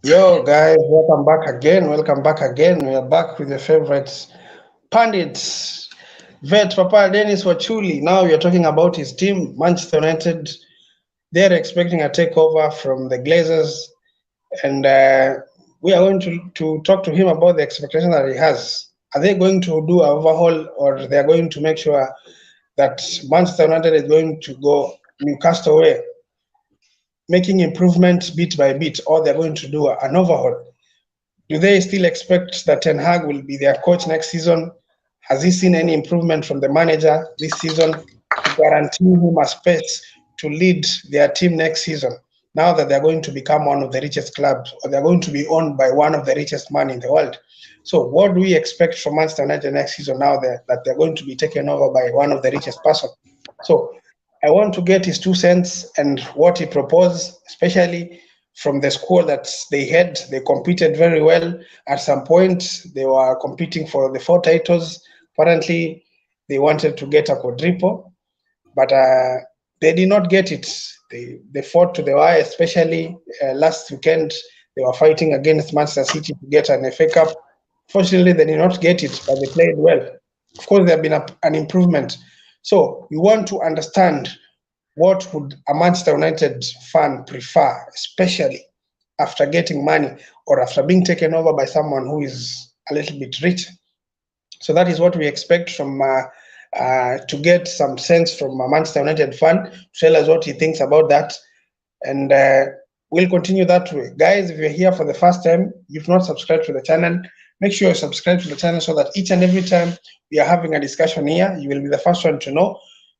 Yo, guys, welcome back again. Welcome back again. We are back with your favorites, pundits. Vet Papa Dennis Wachuli. Now we are talking about his team, Manchester United. They're expecting a takeover from the Glazers, and we are going to talk to him about the expectation that he has. Are they going to do an overhaul, or they are going to make sure that Manchester United is going to go Newcastle way, making improvements bit by bit, or they're going to do an overhaul? Do they still expect that Ten Hag will be their coach next season? Has he seen any improvement from the manager this season to guarantee him a space to lead their team next season? Now that they're going to become one of the richest clubs, or they're going to be owned by one of the richest men in the world. So, what do we expect from Manchester United next season now that they're going to be taken over by one of the richest person? So, I want to get his 2 cents and what he proposed, especially from the squad that they had. They competed very well. At some point, they were competing for the 4 titles. Apparently, they wanted to get a quadruple, but they did not get it. They fought to the wire, especially last weekend. They were fighting against Manchester City to get an FA Cup. Fortunately, they did not get it, but they played well. Of course, there have been an improvement. So we want to understand what would a Manchester United fan prefer, especially after getting money or after being taken over by someone who is a little bit rich. So that is what we expect from to get some sense from a Manchester United fan to tell us what he thinks about that, and we'll continue that way. Guys, if you're here for the first time, you've not subscribed to the channel, make sure you subscribe to the channel so that each and every time we are having a discussion here, you will be the first one to know,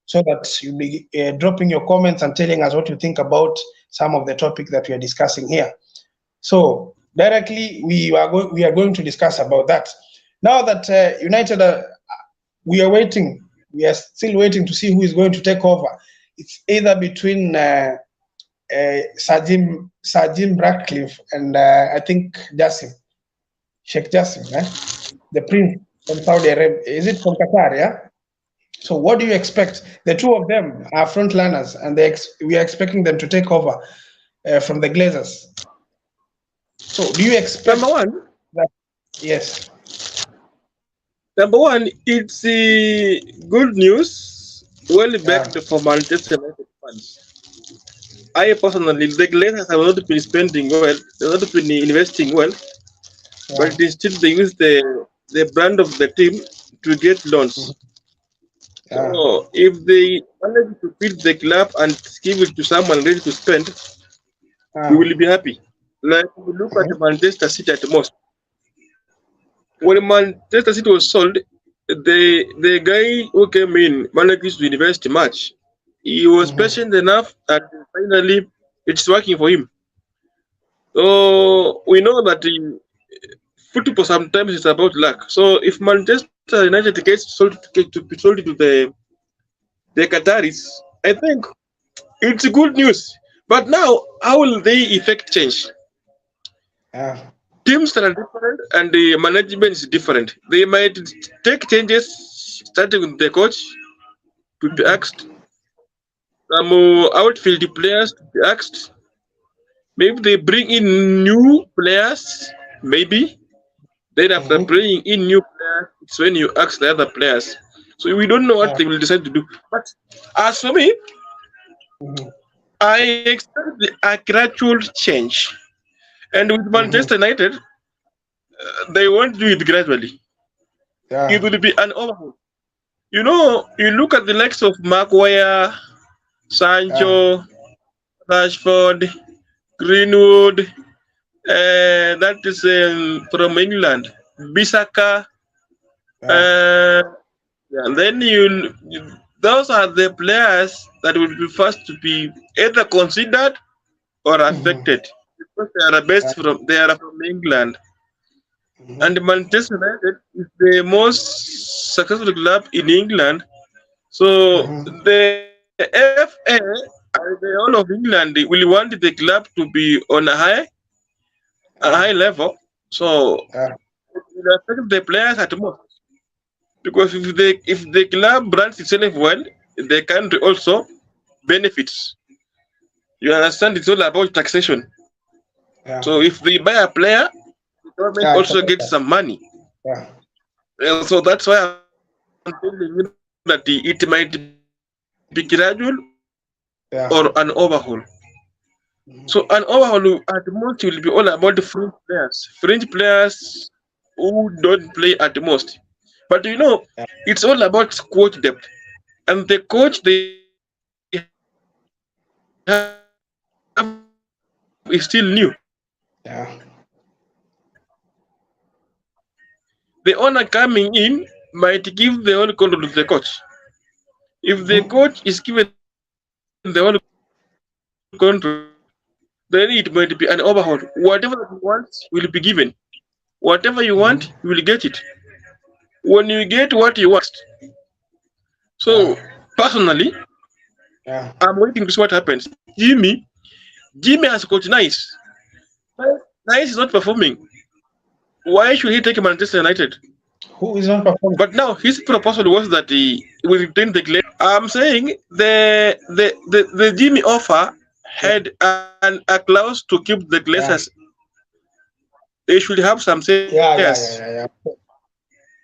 so that you'll be dropping your comments and telling us what you think about some of the topics that we are discussing here. So directly, we are going to discuss about that. Now that United, we are waiting. We are still waiting to see who is going to take over. It's either between Sir Jim Ratcliffe and I think Jassim, Sheikh Jassim, the prince from Saudi Arabia. Is it from Qatar? Yeah. So what do you expect? The two of them are frontliners, and we are expecting them to take over from the Glazers. So do you Number expect one, that? Yes. number one, it's good news. Well Yeah. backed for Manchester United fans. I personally, the Glazers have not been spending well, they've not been investing well, Yeah. but instead they use the brand of the team to get loans. Mhm. Yeah. So if they manage to build the club and give it to someone ready to spend, we Yeah. will be happy. Like we look at Mhm. Manchester City at most. When Manchester City was sold, the guy who came in managed to invest much. He was Mhm. patient enough, and finally, it's working for him. So we know that in football sometimes it's about luck. So if Manchester United gets sold to the Qataris, I think it's good news. But now, how will the effect change? Yeah. Teams are different and the management is different. They might take changes starting with the coach to be Mhm. asked, some outfield players to be asked. Maybe they bring in new players, maybe. Then after Mhm. bringing in new players, it's when you ask the other players. So we don't know what Yeah. they will decide to do. But as for me, Mhm. I expect a gradual change. And with Mhm. Manchester United, they won't do it gradually. It Yeah. will be an overhaul. You know, you look at the likes of Maguire, Yeah. Sancho, Rashford, Greenwood, that is from England, Bisaka, Yeah. uh, yeah, and then those are the players that will be first to be either considered or Mhm. affected because Yeah. they are from England, Mhm. and Manchester United is the most successful club in England. So Mhm. the FA and the whole of England will want the club to be on a high Yeah. level. So Yeah. it will affect the players at most. Because if the club brands itself well, the country also benefits. You understand? It's all about taxation. Yeah. So if they buy a player, the government Yeah, it's a also gets better. some money. Yeah. So that's why I'm telling you that it might be gradual or an overhaul. Yeah. So an overhaul at most will be all about the fringe players who don't play at most. But Yeah. it's all about coach depth. And the coach they have is still new. Yeah. The owner coming in might give the whole control to the coach. If the Mhm. coach is given the whole control, then it might be an overhaul. Whatever you want will be given. Whatever you want, you will get it. Mhm. When you get what you want, what next? So Yeah. personally, Yeah. I'm waiting to see what happens. Jimmy has coach nice. Nice is not performing. Why should he take Manchester United? Who is not performing? But now his proposal was that he will retain the Glazers. I'm saying the Jimmy offer Yeah. had a clause to keep the Glazers. Yeah. They should have some shares. Yeah. Yeah. Yeah. Yeah. Yeah.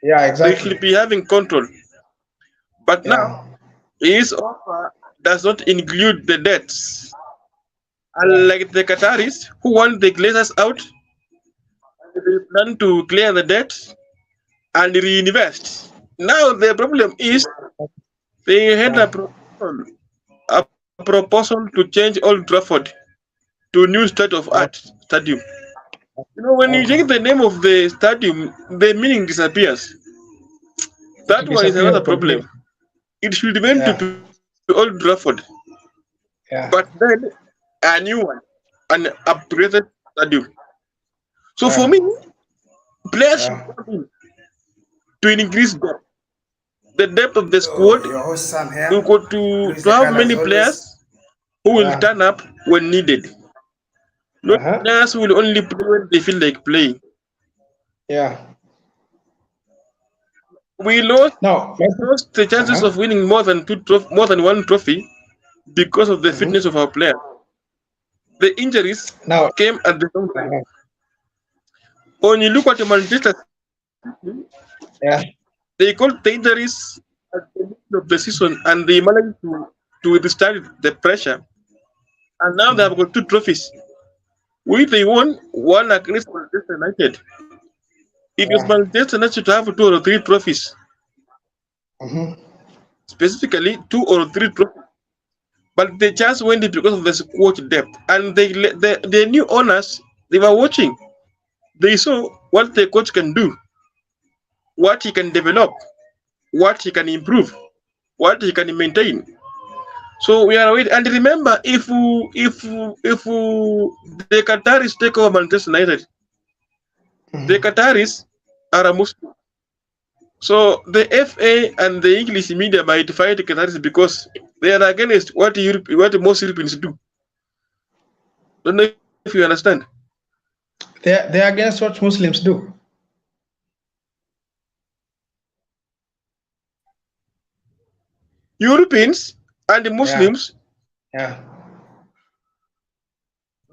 Yeah. They should be Exactly. having control. But now Yeah. his offer does not include the debts. Yeah. Unlike the Qataris who want the Glazers out, they plan to clear the debts and reinvest. Now the problem is they had Yeah. a proposal to change Old Trafford to new state of art Oh, stadium. When you okay. change the name of the stadium, the meaning disappears. That It one is another disappeared completely. problem. It should remain to Yeah. be Old Trafford, but Yeah. then a new one, an upgraded stadium. So for me, Yeah. players should Yeah. come in to increase the depth of the So squad. your host Sam We here. got Louis to the have Cal as many always. players who will Yeah. turn up when needed. Uh Not huh. players who will only play when they feel like playing. Yeah. We lost Now, the uh chances huh. of winning more than one trophy because of the Hmm. fitness of our players. The injuries Now, came at the wrong time. uh-huh. When you look at Manchester City, Yeah. they got the injuries at the middle of the season and they managed to withstand the pressure. And now they have got two trophies. Which they won one against Manchester United. It was Yeah. Manchester United to have two or three trophies, Hmm. specifically two or three trophies. But they just went it because of the squad depth. And the new owners, they were watching. They saw what the coach can do, what he can develop, what he can improve, what he can maintain. So we are waiting. And remember, the Qataris take over Manchester United, the Hmm. Qataris are a Muslim. So the FA and the English media might fight the Qataris because they are against what most Europeans do. Don't know if you understand. They're against what Muslims do. Europeans and the Yeah. Muslims, Yeah.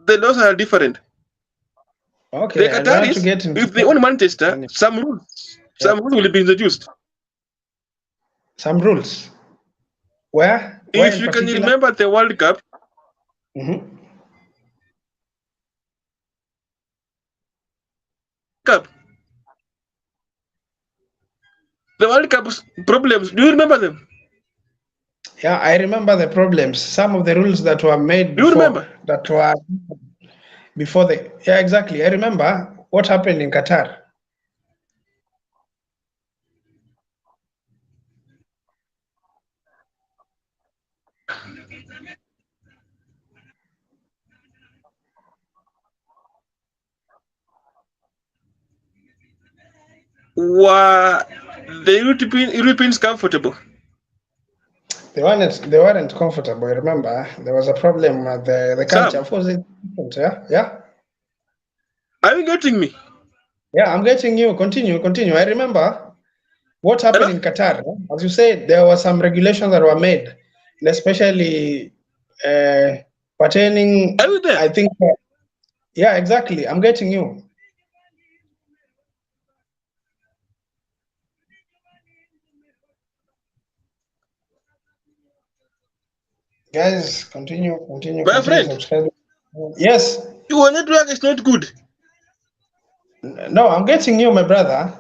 the laws are different. The Okay. I don't want to Qataris, get into if they own Manchester, any. Yeah. some rules will be introduced. Some rules. Where? Where If in you can particular? remember the World Cup, Hmm. Cup, the World Cup's problems. Do you remember them? Yeah, I remember the problems. Some of the rules that were made Do you before, remember? that were before the. Yeah, exactly. I remember what happened in Qatar. Were the Europeans comfortable? They weren't comfortable. I remember there was a problem with the culture. Some. Of course, it's different. Yeah, yeah, Are you getting me? yeah. I'm getting you. Continue, continue. I remember what happened Hello? in Qatar. As you said, there were some regulations that were made, and especially uh, Are pertaining. you there? I think. Yeah, exactly. I'm getting you. Guys, My continue friend, subscribing. Yes. your network is not good. No, I'm getting you, my brother.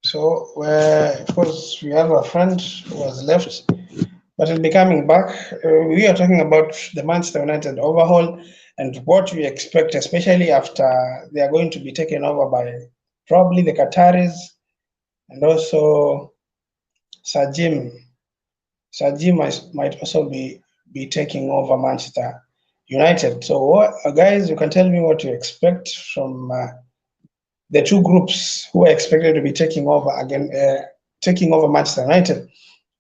So, of course, we have a friend who was left, but he'll be coming back. We are talking about the Manchester United overhaul and what we expect, especially after they are going to be taken over by probably the Qataris and also Sajim. Sajim might also be taking over Manchester United. So, guys, you can tell me what you expect from the two groups who are expected to be taking over Manchester United.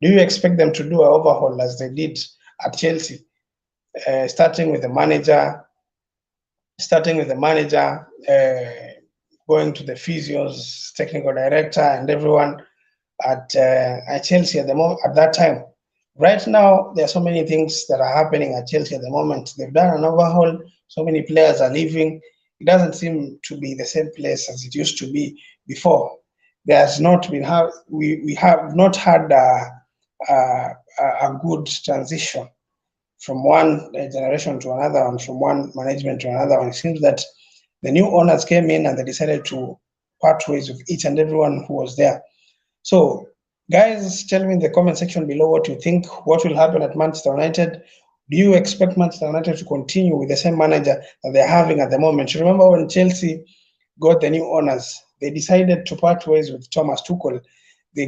Do you expect them to do an overhaul as they did at Chelsea, starting with the manager, going to the physios, technical director, and everyone at Chelsea at that time. Right now, there are so many things that are happening at Chelsea at the moment. They've done an overhaul. So many players are leaving. It doesn't seem to be the same place as it used to be before. There's not been we have not had a good transition from one generation to another and from one management to another one. It seems that the new owners came in and they decided to part ways with each and everyone who was there. So, guys, tell me in the comment section below what you think. What will happen at Manchester United? Do you expect Manchester United to continue with the same manager that they're having at the moment? Remember when Chelsea got the new owners, they decided to part ways with Thomas Tuchel. They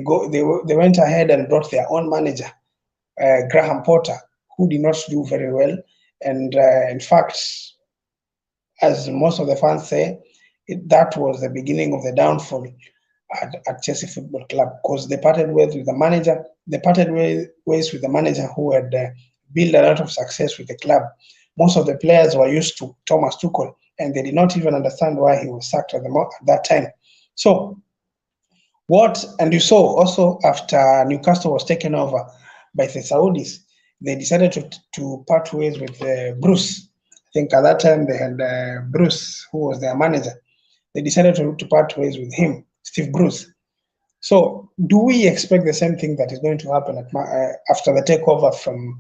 went ahead and brought their own manager, Graham Potter, who did not do very well. And in fact, as most of the fans say, that was the beginning of the downfall at Chelsea Football Club because they parted ways with the manager. They parted ways with the manager who had built a lot of success with the club. Most of the players were used to Thomas Tuchel, and they did not even understand why he was sacked at that time. So and you saw also after Newcastle was taken over by the Saudis, they decided to part ways with Bruce. I think at that time they had Bruce, who was their manager. They decided to part ways with him, Steve Bruce. So, do we expect the same thing that is going to happen after the takeover from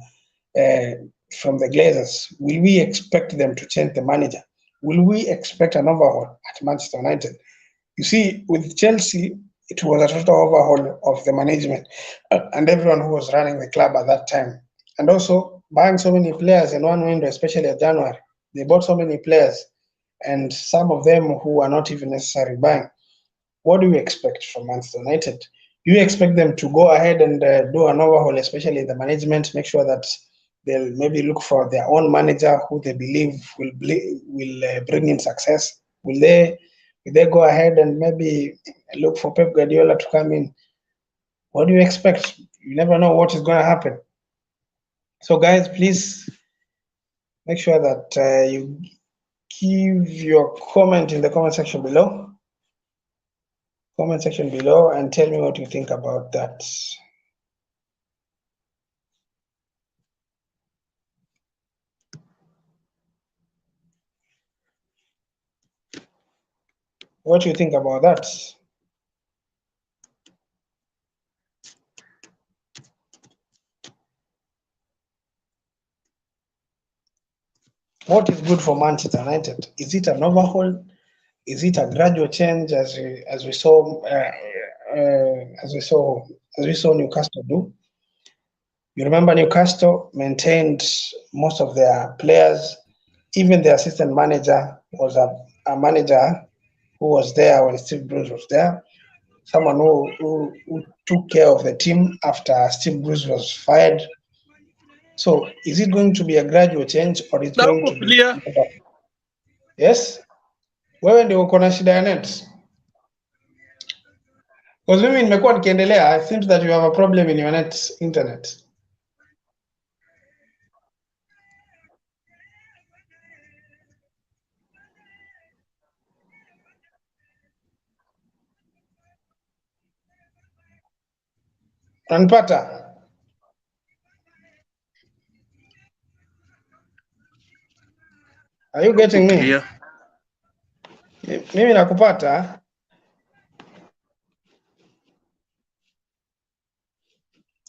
the Glazers? Will we expect them to change the manager? Will we expect an overhaul at Manchester United? You see, with Chelsea, it was a total overhaul of the management and everyone who was running the club at that time. And also, buying so many players in one window, especially at January, they bought so many players, and some of them who are not even necessary buying. What do you expect from Manchester United? Do you expect them to go ahead and do an overhaul, especially the management, make sure that they'll maybe look for their own manager who they believe will bring in success? Will they go ahead and maybe look for Pep Guardiola to come in? What do you expect? You never know what is going to happen. So, guys, please make sure that you give your comment in the comment section below. Comment section below and tell me what you think about that. What do you think about that? What is good for Manchester United? Is it an overhaul? Is it a gradual change as we saw as we saw Newcastle do? You remember Newcastle maintained most of their players. Even the assistant manager was a manager who was there when Steve Bruce was there. Someone who took care of the team after Steve Bruce was fired. So is it going to be a gradual change or is it Now, going to be clear. yes? Wewe ndio uko na shida ya net? Because mimi nimekuwa nikiendelea, it seems that you have a problem in your internet. Unanipata? Are you getting me? Clear. Mimi nakupata.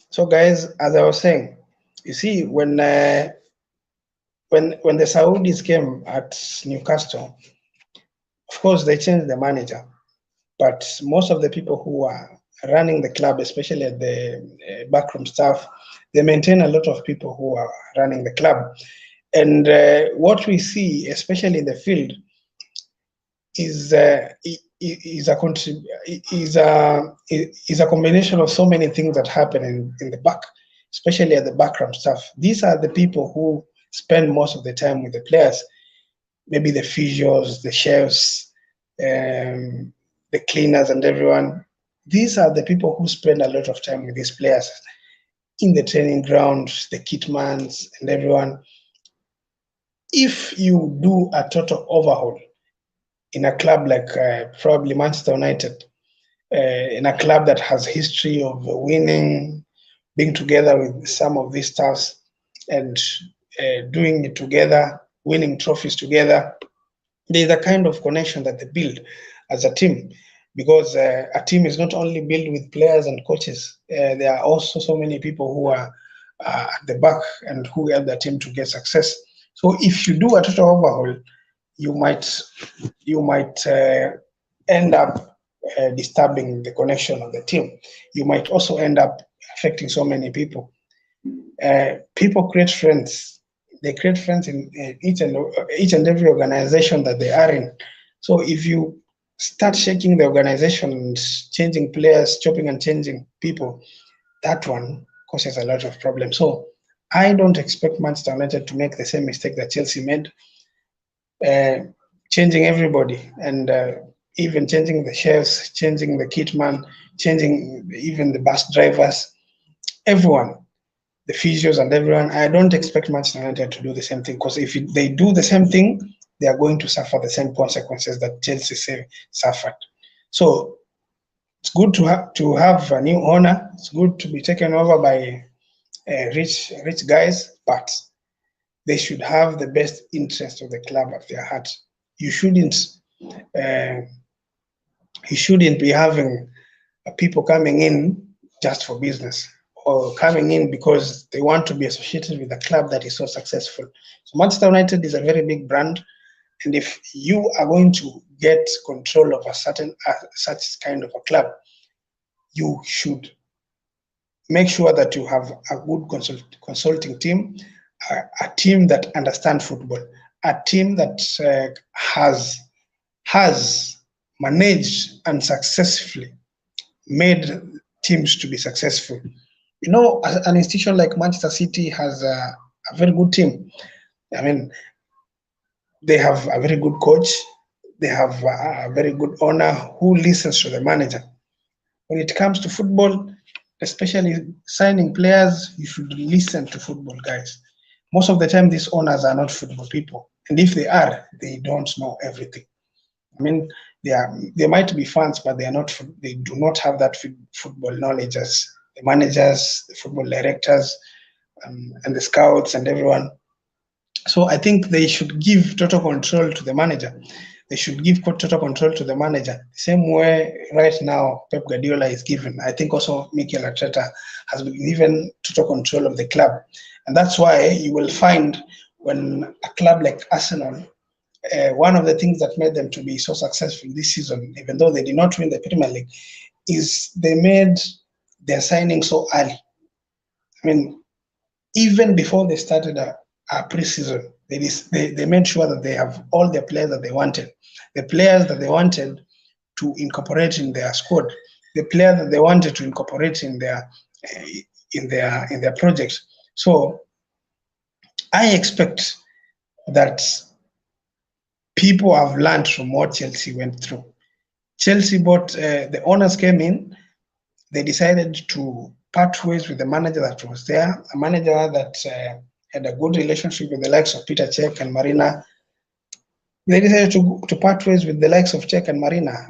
So guys, as I was saying, you see when the Saudis came at Newcastle, of course they changed the manager, but most of the people who are running the club, especially at the backroom staff, they maintain a lot of people who are running the club. And what we see, especially in the field, is is a is a combination of so many things that happen in the back, especially at the backroom staff. These are the people who spend most of the time with the players, maybe the physios, the chefs, the cleaners, and everyone. These are the people who spend a lot of time with these players in the training ground, the kitmans, and everyone. If you do a total overhaul in a club like probably Manchester United, in a club that has history of winning, being together with some of these stars and doing it together, winning trophies together, there's a kind of connection that they build as a team, because a team is not only built with players and coaches. There are also so many people who are at the back and who help the team to get success. So if you do a total overhaul, you might end up disturbing the connection of the team. You might also end up affecting so many people. People create friends. They create friends in each and every organization that they are in. So if you start shaking the organization and changing players, chopping and changing people, that one causes a lot of problems. So I don't expect Manchester United to make the same mistake that Chelsea made, uh, changing everybody and even changing the chefs, changing the kitman, changing even the bus drivers, everyone, the physios and everyone. I don't expect Manchester United to do the same thing, because if they do the same thing, they are going to suffer the same consequences that Chelsea suffered. So it's good to have a new owner. It's good to be taken over by rich guys, but they should have the best interest of the club at their heart. You shouldn't uh, you shouldn't be having people coming in just for business, or coming in because they want to be associated with a club that is so successful. So Manchester United is a very big brand, and if you are going to get control of a certain such kind of a club, you should make sure that you have a good consulting team, a team that understands football, a team that has managed and successfully made teams to be successful. You know, an institution like Manchester City has a very good team. I mean, they have a very good coach. They have a very good owner who listens to the manager. When it comes to football, especially signing players, you should listen to football guys. Most of the time, these owners are not football people, and if they are, they don't know everything. I mean, they might be fans, but they are not. They do not have that football knowledge as the managers, the football directors, and the scouts and everyone. So I think they should give total control to the manager. They should give total control to the manager. The same way right now Pep Guardiola is given. I think also Mikel Arteta has been given total control of the club. And that's why you will find when a club like Arsenal, one of the things that made them to be so successful this season, even though they did not win the Premier League, is they made their signing so early. I mean, even before they started a preseason, they made sure that they have all the players that they wanted, the players that they wanted to incorporate in their squad, the players that they wanted to incorporate in their project. So I expect that people have learned from what Chelsea went through. Chelsea bought, the owners came in, they decided to part ways with the manager that was there, a manager that had a good relationship with the likes of Peter Cech and Marina. They decided to part ways with the likes of Cech and Marina.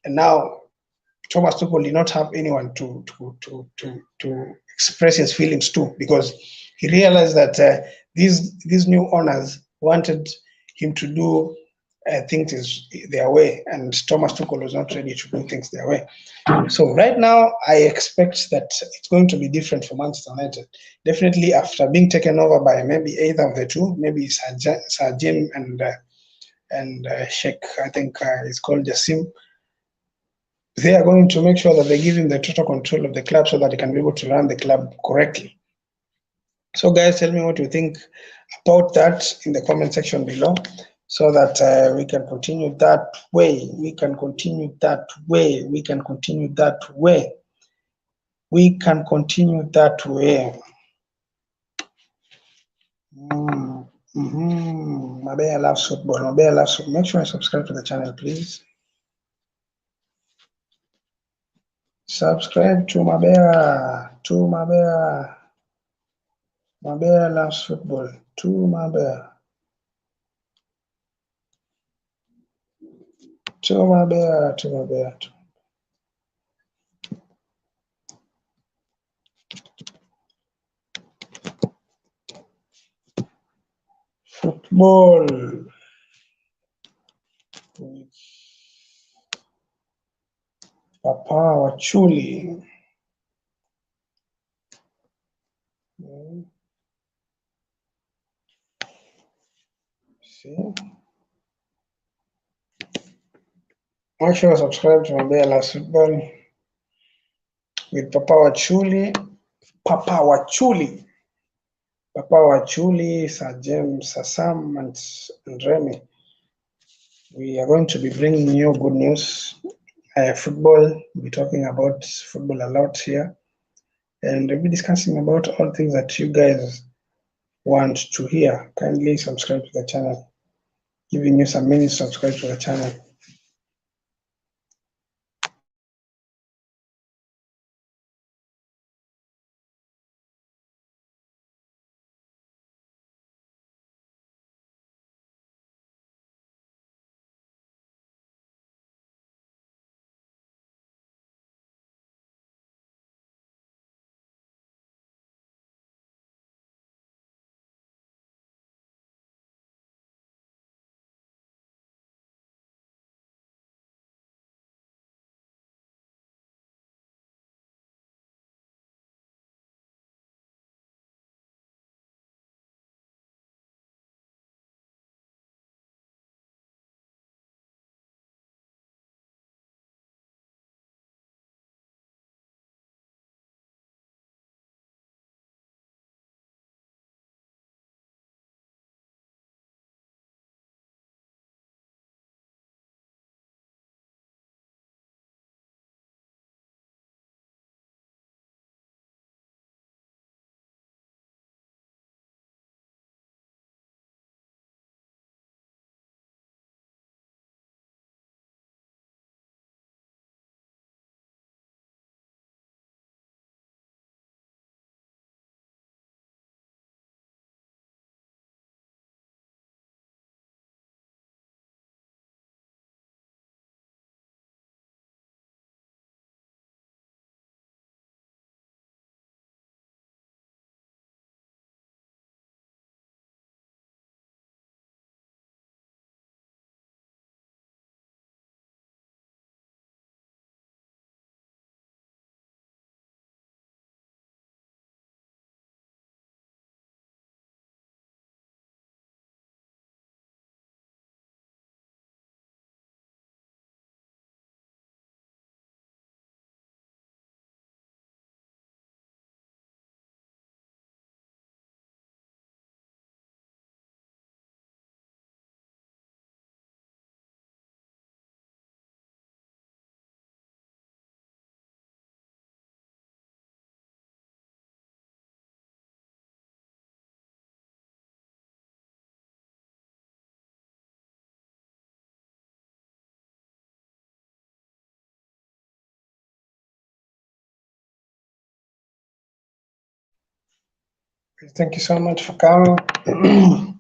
And now Thomas Tuchel did not have anyone to express his feelings to, because he realized that these new owners wanted him to do things their way, and Thomas Tuchel was not ready to do things their way. So right now, I expect that it's going to be different for Manchester United. Definitely after being taken over by maybe either of the two, maybe Sir Jim and Sheikh, I think it's called Jassim. They are going to make sure that they give him the total control of the club so that he can be able to run the club correctly. So guys, tell me what you think about that in the comment section below, so that we can continue that way. We can continue that way. We can continue that way. We can continue that way. Mabea loves football. Mabea loves football. Make sure I subscribe to the channel, please. Subscribe to Mabea. To Mabea. Mabea loves football. To Mabea. To Mabea. To Mabea. Football. Papa Wachuli. See? Make sure to subscribe to Mabea Loves Football with Papa Wachuli. Papa Wachuli. Papa Wachuli, Sir James, Sir Sam, and Remy. We are going to be bringing you good news. Football, we'll be talking about football a lot here. And we'll be discussing about all things that you guys want to hear. Kindly subscribe to the channel. Giving you some minutes to subscribe to the channel. Thank you so much for coming.